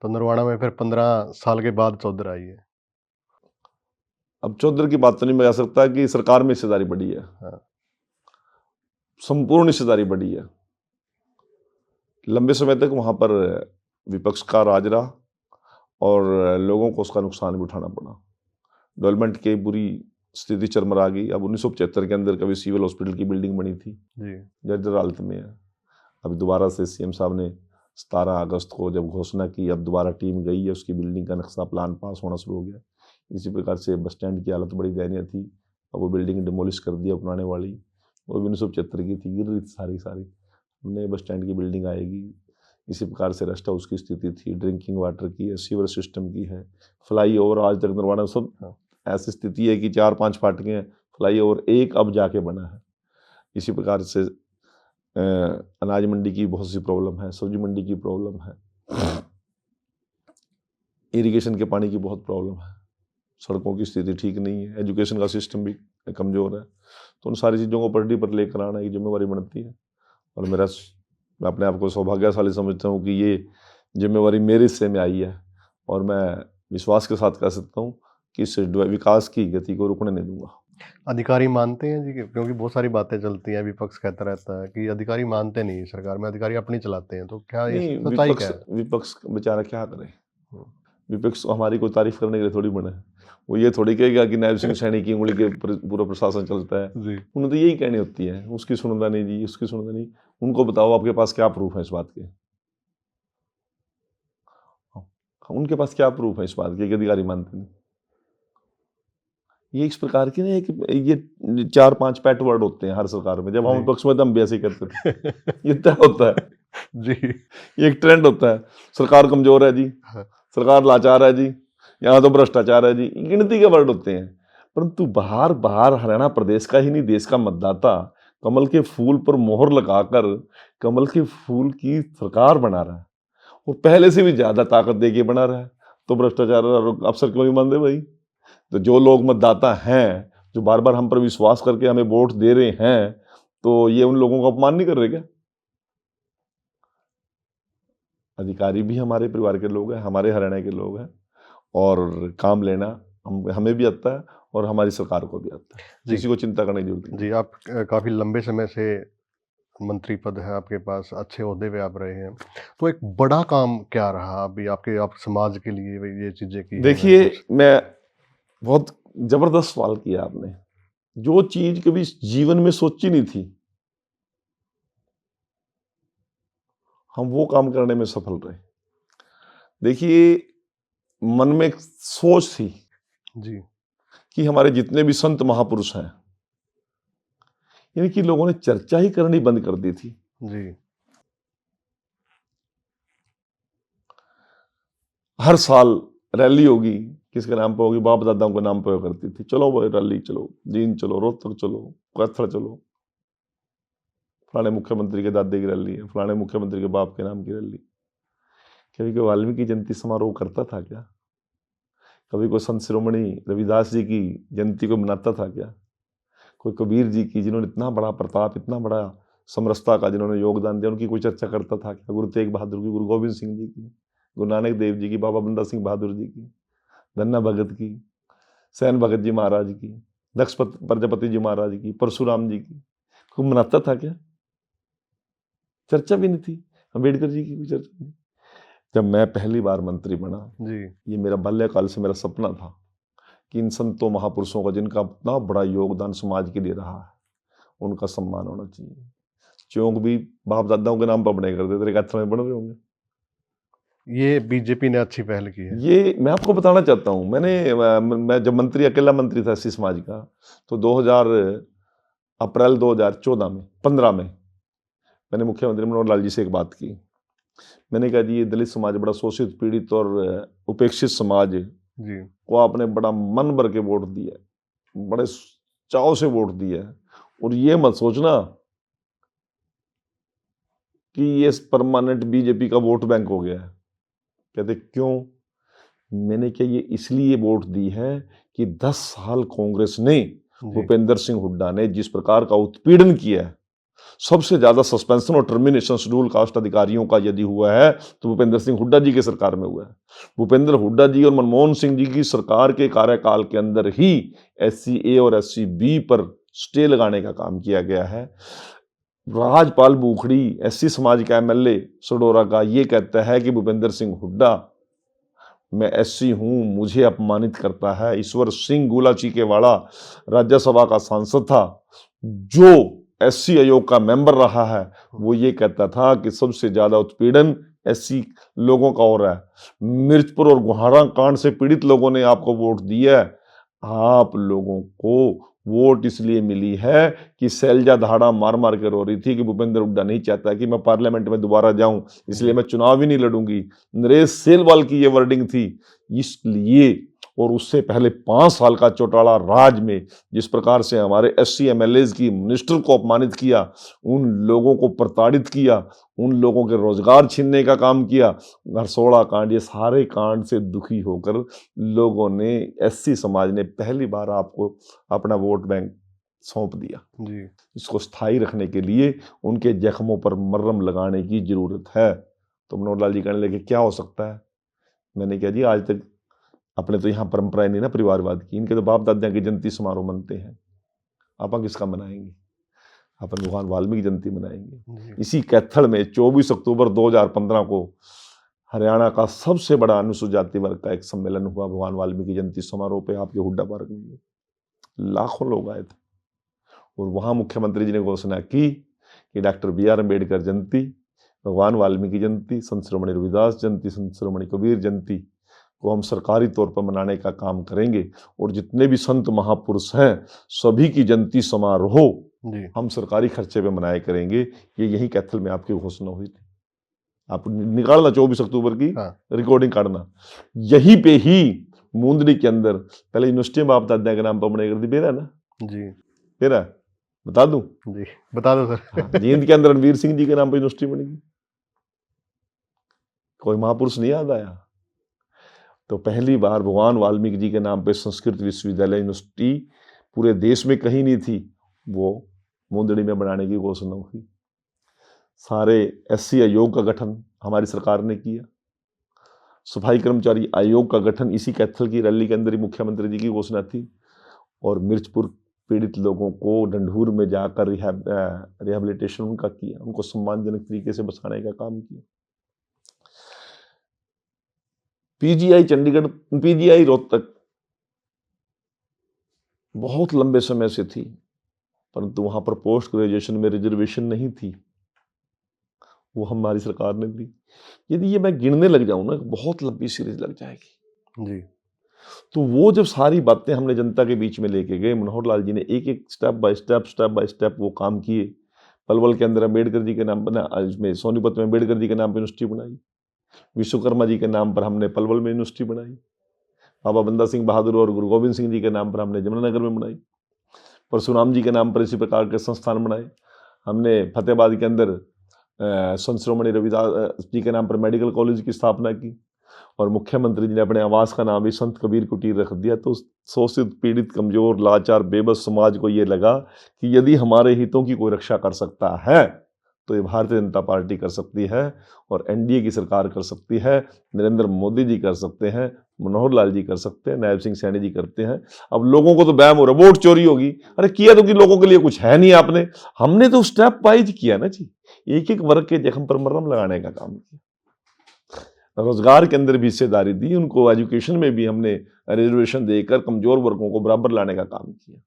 तो नरवाना में फिर 15 साल के बाद चौधर आई है। अब चौधर की बात तो नहीं मैं कह सकता कि सरकार में हिस्सेदारी बढ़ी है, हाँ। संपूर्ण हिस्सेदारी बढ़ी है। लंबे समय तक वहां पर विपक्ष का राज रहा और लोगों को उसका नुकसान भी उठाना पड़ा। डेवलपमेंट की बुरी स्थिति चरमरा गई। अब 1975 के अंदर कभी सिविल हॉस्पिटल की बिल्डिंग बनी थी, जी। जर्जर हालत में है। अभी दोबारा से सीएम साहब ने 17 अगस्त को जब घोषणा की, अब दोबारा टीम गई है, उसकी बिल्डिंग का नक्शा प्लान पास होना शुरू हो गया। इसी प्रकार से बस स्टैंड की हालत बड़ी दयनीय थी, अब वो बिल्डिंग डिमोलिश कर दिया पुराने वाली, वो भी 1975 की थी, गिर रही थी सारी सारी। नए बस स्टैंड की बिल्डिंग आएगी। इसी प्रकार से रेस्ट हाउस की स्थिति थी, ड्रिंकिंग वाटर की है, सीवर सिस्टम की है, फ्लाई ओवर आज तक नरवाना सब ऐसी स्थिति है कि 4-5 फाटकें हैं, फ्लाई ओवर एक अब जाके बना है। इसी प्रकार से अनाज मंडी की बहुत सी प्रॉब्लम है, सब्जी मंडी की प्रॉब्लम है, इरिगेशन के पानी की बहुत प्रॉब्लम है, सड़कों की स्थिति ठीक नहीं है, एजुकेशन का सिस्टम भी कमज़ोर है। तो उन सारी चीज़ों को पटरी पर लेकर आना की जिम्मेवारी बनती है। और मैं अपने आप को सौभाग्यशाली समझता हूँ कि ये जिम्मेवारी मेरे हिस्से में आई है और मैं विश्वास के साथ कह सकता हूँ कि इस विकास की गति को रुकने नहीं दूंगा। अधिकारी मानते हैं जी क्योंकि बहुत सारी बातें चलती हैं, विपक्ष कहता रहता है कि अधिकारी मानते नहीं सरकार में, अधिकारी अपनी चलाते हैं, तो क्या ये नहीं, सच्चाई क्या है? विपक्ष बेचारा क्या करे। हम्म। विपक्ष हमारी कोई तारीफ करने के लिए थोड़ी बने। वो ये थोड़ी कहेगा कि नायब सिंह सैनी की उंगली के पूरा प्रशासन चलता है। जी। उन्हें तो यही कहनी होती है, उसकी सुनता नहीं जी, उसकी सुनता नहीं। उनको बताओ आपके पास क्या प्रूफ है इस बात के? उनके पास क्या प्रूफ है इस बात के कि अधिकारी मानते नहीं? ये इस प्रकार की नहीं कि ये 4-5 पैट वर्ड होते हैं हर सरकार में। जब हम विपक्ष में हम भी ऐसे ही करते थे। ये तय होता है, जी। ये एक ट्रेंड होता है। सरकार कमजोर है जी, हाँ। सरकार लाचार है जी, यहाँ तो भ्रष्टाचार है जी, गिनती के वर्ड होते हैं। परंतु बाहर बाहर हरियाणा प्रदेश का ही नहीं, देश का मतदाता कमल के फूल पर मोहर लगाकर कमल के फूल की सरकार बना रहा है और पहले से भी ज्यादा ताकत देके बना रहा है। तो भ्रष्टाचार अफसर क्यों नहीं मान दे भाई? तो जो लोग मतदाता हैं, जो बार बार हम पर विश्वास करके हमें वोट दे रहे हैं, तो ये उन लोगों का अपमान नहीं कर रहे क्या? अधिकारी भी हमारे परिवार के लोग हैं, हमारे हरियाणा के लोग हैं और काम लेना हमें भी आता है और हमारी सरकार को भी आता है। किसी को चिंता करने की जरूरत नहीं। जी, आप काफ़ी लंबे समय से मंत्री पद है आपके पास, अच्छे ओहदे पे आप रहे हैं। तो एक बड़ा काम क्या रहा अभी आपके, आप समाज के लिए ये चीज़ें की हैं? देखिए, मैं बहुत जबरदस्त सवाल किया आपने। जो चीज कभी जीवन में सोची नहीं थी, हम वो काम करने में सफल रहे। देखिए, मन में एक सोच थी जी। कि हमारे जितने भी संत महापुरुष हैं, इनकी लोगों ने चर्चा ही करनी बंद कर दी थी। जी। हर साल रैली होगी, किसके नाम पे होगी? बाप दादाओं के नाम पे हुआ करती थी। चलो भाई रैली चलो, जींद चलो, रोहतक चलो, कैथल चलो, फलाने मुख्यमंत्री के दादे की रैली है, फलाने मुख्यमंत्री के बाप के नाम की रैली। कभी कोई वाल्मीकि जयंती समारोह करता था क्या? कभी कोई संत शिरोमणि रविदास जी की जयंती को मनाता था क्या? कोई कबीर जी की, जिन्होंने इतना बड़ा प्रताप, इतना बड़ा समरसता का जिन्होंने योगदान दिया, उनकी कोई चर्चा करता था क्या? गुरु तेग बहादुर की, गुरु गोविंद सिंह जी की, गुरु नानक देव जी की, बाबा बंदा सिंह बहादुर जी की, धन्ना भगत की, सैन भगत जी महाराज की, दक्ष प्रजापति जी महाराज की, परशुराम जी की, कोई मनाता था क्या? चर्चा भी नहीं थी। अम्बेडकर जी की भी चर्चा नहीं। जब मैं पहली बार मंत्री बना जी। ये मेरा बाल्यकाल से मेरा सपना था कि इन संतों महापुरुषों का, जिनका इतना बड़ा योगदान समाज के लिए रहा है, उनका सम्मान होना चाहिए। चौंक भी बाप दादाओं के नाम पर बने करते, तेरे कैथल में बन रहे होंगे। ये बीजेपी ने अच्छी पहल की है। ये मैं आपको बताना चाहता हूँ। मैं जब मंत्री, अकेला मंत्री था एससी समाज का, तो 2000 अप्रैल 2014 में 15 में मैंने मुख्यमंत्री मनोहर लाल जी से एक बात की। मैंने कहा जी, ये दलित समाज बड़ा शोषित, पीड़ित और उपेक्षित समाज जी। को आपने बड़ा मन भर के वोट दिया, बड़े चाव से वोट दिया, और ये मत सोचना कि ये परमानेंट बीजेपी का वोट बैंक हो गया है। कहते क्यों? मैंने क्या ये इसलिए वोट दी है कि 10 साल कांग्रेस ने, भूपेंद्र सिंह हुड्डा ने जिस प्रकार का उत्पीड़न किया है, सबसे ज्यादा सस्पेंशन और टर्मिनेशन शेड्यूल कास्ट अधिकारियों का यदि हुआ है तो भूपेंद्र सिंह हुड्डा जी के सरकार में हुआ है। भूपेंद्र हुड्डा जी और मनमोहन सिंह जी की सरकार के कार्यकाल के अंदर ही SC-A और SC-B पर स्टे लगाने का काम किया गया है। राजपाल बुखड़ी SC समाज का MLA सडोरा का ये कहता है कि भूपेंद्र सिंह हुड्डा मैं SC हूं, मुझे अपमानित करता है। ईश्वर सिंह गुला चीकेवाड़ा राज्यसभा का सांसद था, जो SC आयोग का मेंबर रहा है, वो ये कहता था कि सबसे ज्यादा उत्पीड़न SC लोगों का हो रहा है। मिर्चपुर और गुहारा कांड से पीड़ित लोगों ने आपको वोट दिया है। आप लोगों को वोट इसलिए मिली है कि शैलजा धाड़ा मार मार के रो रही थी कि भूपेंद्र हुड्डा नहीं चाहता कि मैं पार्लियामेंट में दोबारा जाऊं, इसलिए मैं चुनाव ही नहीं लड़ूंगी। नरेश सेलवाल की ये वर्डिंग थी। इसलिए और उससे पहले 5 साल का चौटाला राज में जिस प्रकार से हमारे SC MLAs की मिनिस्टर को अपमानित किया, उन लोगों को प्रताड़ित किया, उन लोगों के रोजगार छीनने का काम किया, घरसोड़ा कांड, ये सारे कांड से दुखी होकर लोगों ने SC समाज ने पहली बार आपको अपना वोट बैंक सौंप दिया जी। इसको स्थायी रखने के लिए उनके जख्मों पर मरहम लगाने की जरूरत है। तो मनोहर लाल जी कहने लगे क्या हो सकता है? मैंने कहा जी आज तक अपने तो यहाँ परंपराएं नहीं ना परिवारवाद की, इनके तो बाप दादा की जयंती समारोह मनते हैं, आप किसका मनाएंगे? अपन भगवान वाल्मीकि जयंती मनाएंगे। इसी कैथल में 24 अक्टूबर 2015 को हरियाणा का सबसे बड़ा अनुसूचित जाति वर्ग का एक सम्मेलन हुआ भगवान वाल्मीकि जयंती समारोह पे आपके हुड्डा पार्क में। लाखों लोग आए थे और वहां मुख्यमंत्री जी ने घोषणा की कि डॉक्टर BR अम्बेडकर जयंती, भगवान वाल्मीकि जयंती, संत शिरोमणि रविदास जयंती, संत शिरोमणि कबीर जयंती को हम सरकारी तौर पर मनाने का काम करेंगे और जितने भी संत महापुरुष हैं सभी की जयंती समारोह हम सरकारी खर्चे पे मनाए करेंगे। ये यही कैथल में आपकी घोषणा हुई थी। आप निकालना 24 अक्टूबर की रिकॉर्डिंग काटना। यहीं पे ही मुंदड़ी के अंदर पहले यूनिवर्सिटी में आप दादा के नाम पर बनाई करती बेरा ना जी, बेरा बता दूं जी बता दो सर। जींद के अंदर रणवीर सिंह जी के नाम पर यूनिवर्सिटी बनेगी। कोई महापुरुष नहीं याद आया? तो पहली बार भगवान वाल्मीकि जी के नाम पे संस्कृत विश्वविद्यालय यूनिवर्सिटी पूरे देश में कहीं नहीं थी, वो मुंदड़ी में बनाने की घोषणा हुई। सारे SC आयोग का गठन हमारी सरकार ने किया। सफाई कर्मचारी आयोग का गठन इसी कैथल की रैली के अंदर ही मुख्यमंत्री जी की घोषणा थी। और मिर्चपुर पीड़ित लोगों को डंडूर में जाकर रिहैबिलिटेशन उनका किया, उनको सम्मानजनक तरीके से बसाने का काम किया। PGI चंडीगढ़, PGI रोहतक बहुत लंबे समय से थी, परंतु वहां पर पोस्ट ग्रेजुएशन में रिजर्वेशन नहीं थी, वो हमारी सरकार ने दी। यदि ये मैं गिनने लग जाऊं ना बहुत लंबी सीरीज लग जाएगी जी। तो वो जब सारी बातें हमने जनता के बीच में लेके गए, मनोहर लाल जी ने एक एक स्टेप बाय स्टेप वो काम किए। पलवल के अंदर अम्बेडकर जी के नाम बना, इसमें सोनीपत में अम्बेडकर जी के नाम पर यूनिवर्सिटी बनाई। विश्वकर्मा जी के नाम पर हमने पलवल में यूनिवर्सिटी बनाई। बाबा बंदा सिंह बहादुर और गुरु गोविंद सिंह जी के नाम पर हमने जमुनानगर में बनाई। परशुराम जी के नाम पर इसी प्रकार के संस्थान बनाए। हमने फतेहाबाद के अंदर संत शिरोमणि रविदास जी के नाम पर मेडिकल कॉलेज की स्थापना की। और मुख्यमंत्री जी ने अपने आवास का नाम भी संत कबीर कुटीर रख दिया। तो शोषित, पीड़ित, कमजोर, लाचार, बेबस समाज को ये लगा कि यदि हमारे हितों की कोई रक्षा कर सकता है तो ये भारतीय जनता पार्टी कर सकती है और NDA की सरकार कर सकती है, नरेंद्र मोदी जी कर सकते हैं, मनोहर लाल जी कर सकते हैं, नायब सिंह सैनी जी करते हैं। अब लोगों को तो बैम हो रहा, वोट चोरी होगी। अरे किया तो कि लोगों के लिए कुछ है नहीं आपने, हमने तो स्टेप वाइज किया ना जी, एक एक वर्ग के जख्म पर मरहम लगाने का काम किया। रोजगार के अंदर भी हिस्सेदारी दी, उनको एजुकेशन में भी हमने रिजर्वेशन देकर कमजोर वर्गों को बराबर लाने का काम किया।